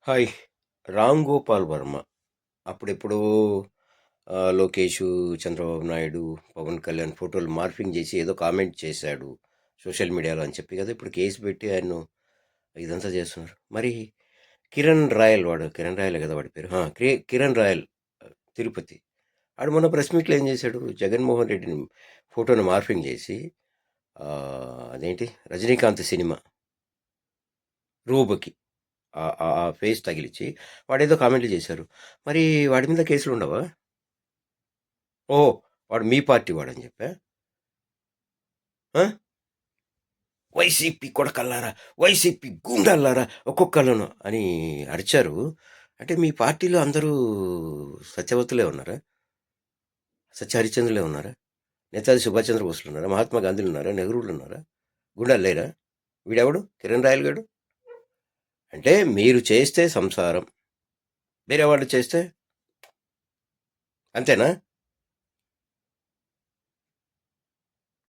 Hi! 'Ram Gopal Varma' అప్పుడెప్పుడో 'లోకేషు, చంద్రబాబు నాయుడు, పవన్ కళ్యాణ్' ఫోటోలు morphing చేసి ఏదో కామెంట్ చేశాడు సోషల్ మీడియాలో అని చెప్పి కదా! ఇప్పుడు కేసు పెట్టి ఆయన్ను ఇదంతా చేస్తున్నారు. మరి 'కిరణ్ రాయల్' వాడు 'కిరణ్ రాయలే' కదా వాడి పేరు. 'కిరణ్ రాయల్' తిరుపతి. ఆడు మొన్న ప్రెస్ మీట్‌లో ఏం చేశాడు? జగన్మోహన్ రెడ్డిని ఫోటోని మార్ఫింగ్ చేసి అదేంటి 'రజనీకాంత్' సినిమా 'రూబకి' ఆ ఫేస్ తగిలిచ్చి వాడేదో కామెంట్లు చేశారు. మరి వాడి మీద కేసులుండవా? ఓహ్! వాడు మీ పార్టీ వాడని చెప్పా? ఆ! వైసీపీ కొడకల్లారా! వైసీపీ గూండాల్లారా! ఒక్కొక్కళ్ళను అని అరిచారు. అంటే మీ పార్టీలో అందరూ సత్యవతులే ఉన్నారా? సత్య హరిశ్చంద్రులే ఉన్నారా? నేతాజీ సుభాష్ చంద్రబోస్‌లున్నారా? మహాత్మా గాంధీలున్నారా? నెహ్రూలున్నారా? గూండాలు లేరా? వీడెవడు 'కిరణ్ రాయల్' గాడు? అంటే మీరు చేస్తే సంసారం. వేరే వాళ్ళు చేస్తే అంతేనా?